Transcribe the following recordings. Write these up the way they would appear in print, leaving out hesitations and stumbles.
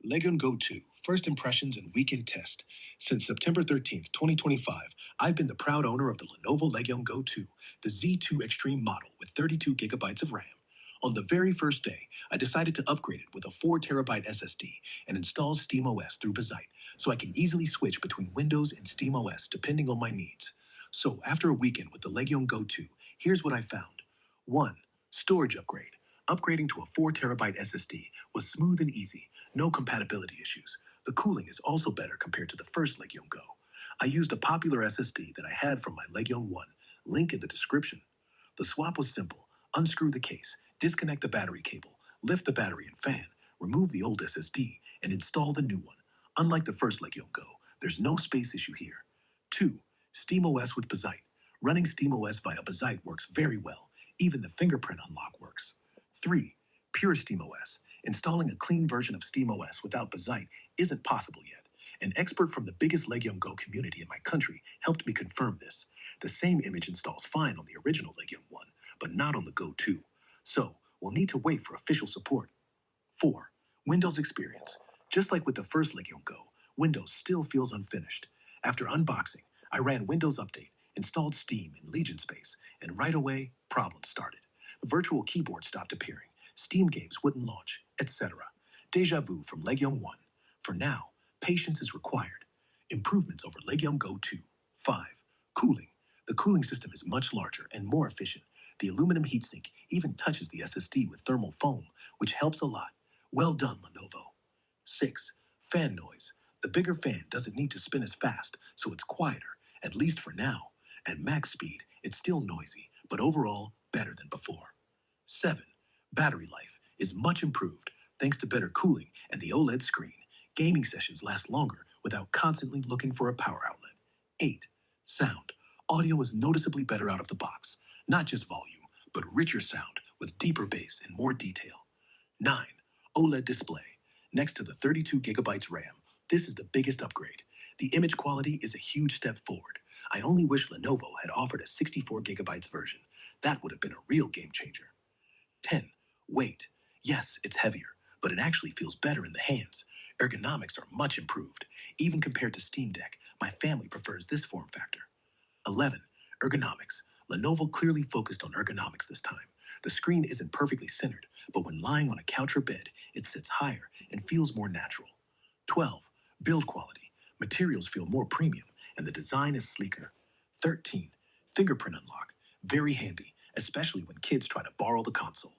Legion Go 2, First Impressions and Weekend Test. Since September 13th, 2025, I've been the proud owner of the Lenovo Legion Go 2, the Z2 Extreme model with 32 gigabytes of RAM. On the very first day, I decided to upgrade it with a 4TB SSD and install SteamOS through Bazzite, so I can easily switch between Windows and SteamOS depending on my needs. So after a weekend with the Legion Go 2, here's what I found. 1. Storage upgrade. Upgrading to a 4TB SSD was smooth and easy, no compatibility issues. The cooling is also better compared to the first Legion Go. I used a popular SSD that I had from my Legion 1, link in the description. The swap was simple. Unscrew the case, disconnect the battery cable, lift the battery and fan, remove the old SSD, and install the new one. Unlike the first Legion Go, there's no space issue here. 2. SteamOS with Bazzite. Running SteamOS via Bazzite works very well. Even the fingerprint unlock works. 3. Pure SteamOS. Installing a clean version of SteamOS without Bazzite isn't possible yet. An expert from the biggest Legion Go community in my country helped me confirm this. The same image installs fine on the original Legion 1, but not on the Go 2. So, we'll need to wait for official support. 4. Windows experience. Just like with the first Legion Go, Windows still feels unfinished. After unboxing, I ran Windows Update, installed Steam in Legion Space, and right away, problems started. The virtual keyboard stopped appearing, Steam games wouldn't launch, etc. Deja vu from Legion 1. For now, patience is required. Improvements over Legion Go 2. 5. Cooling. The cooling system is much larger and more efficient. The aluminum heatsink even touches the SSD with thermal foam, which helps a lot. Well done, Lenovo. 6. Fan noise. The bigger fan doesn't need to spin as fast, so it's quieter, at least for now. At max speed, it's still noisy, but overall, better than before. 7. Battery life is much improved thanks to better cooling and the OLED screen. Gaming sessions last longer without constantly looking for a power outlet. 8. Sound. Audio is noticeably better out of the box. Not just volume, but richer sound with deeper bass and more detail. 9. OLED display. Next to the 32 gigabytes RAM, this is the biggest upgrade. The image quality is a huge step forward. I only wish Lenovo had offered a 64 gigabytes version. That would have been a real game changer. 10. Weight. Yes, it's heavier, but it actually feels better in the hands. Ergonomics are much improved. Even compared to Steam Deck, my family prefers this form factor. 11. Ergonomics. Lenovo clearly focused on ergonomics this time. The screen isn't perfectly centered, but when lying on a couch or bed, it sits higher and feels more natural. 12. Build quality. Materials feel more premium, and the design is sleeker. 13. Fingerprint unlock. Very handy, especially when kids try to borrow the console.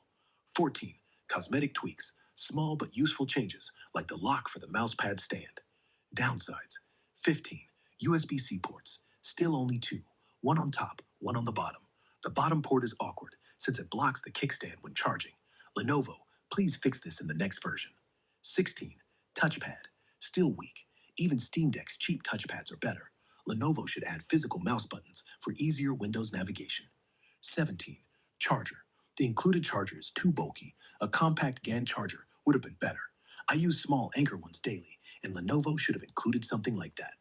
14. Cosmetic tweaks. Small but useful changes, like the lock for the mousepad stand. Downsides. 15. USB-C ports. Still only 2. One on top, one on the bottom. The bottom port is awkward, since it blocks the kickstand when charging. Lenovo, please fix this in the next version. 16. Touchpad. Still weak. Even Steam Deck's cheap touchpads are better. Lenovo should add physical mouse buttons for easier Windows navigation. 17. Charger. The included charger is too bulky. A compact GAN charger would have been better. I use small Anchor ones daily, and Lenovo should have included something like that.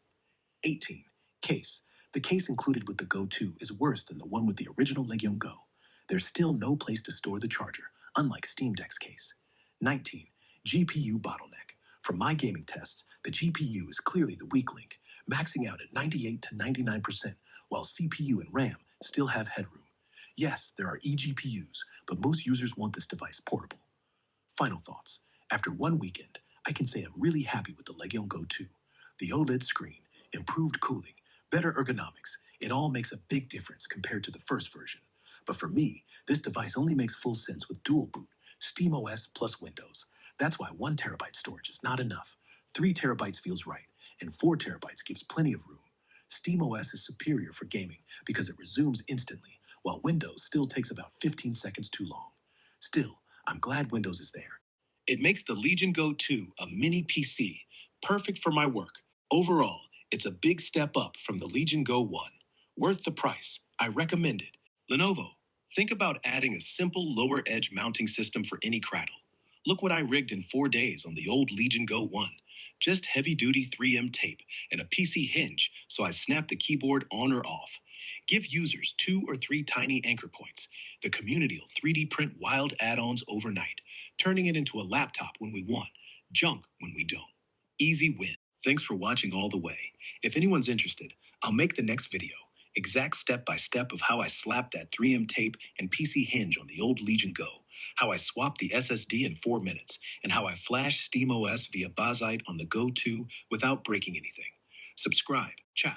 18. Case. The case included with the Go 2 is worse than the one with the original Legion Go. There's still no place to store the charger, unlike Steam Deck's case. 19. GPU bottleneck. From my gaming tests, the GPU is clearly the weak link, maxing out at 98 to 99%, while CPU and RAM still have headroom. Yes, there are eGPUs, but most users want this device portable. Final thoughts. After one weekend, I can say I'm really happy with the Legion Go 2. The OLED screen, improved cooling, better ergonomics, it all makes a big difference compared to the first version. But for me, this device only makes full sense with dual boot, SteamOS plus Windows. That's why 1 terabyte storage is not enough. 3 terabytes feels right, and 4 terabytes gives plenty of room. SteamOS is superior for gaming because it resumes instantly, while Windows still takes about 15 seconds too long. Still, I'm glad Windows is there. It makes the Legion Go 2 a mini PC, perfect for my work. Overall, it's a big step up from the Legion Go 1. Worth the price. I recommend it. Lenovo, think about adding a simple lower edge mounting system for any cradle. Look what I rigged in 4 days on the old Legion Go 1. Just heavy-duty 3M tape and a PC hinge so I snap the keyboard on or off. Give users 2 or 3 tiny anchor points. The community will 3D print wild add-ons overnight, turning it into a laptop when we want. Junk when we don't. Easy win. Thanks for watching all the way. If anyone's interested, I'll make the next video. Exact step by step of how I slapped that 3M tape and PC hinge on the old Legion Go, how I swapped the SSD in 4 minutes, and how I flashed SteamOS via Bazzite on the Go 2 without breaking anything. Subscribe. Ciao.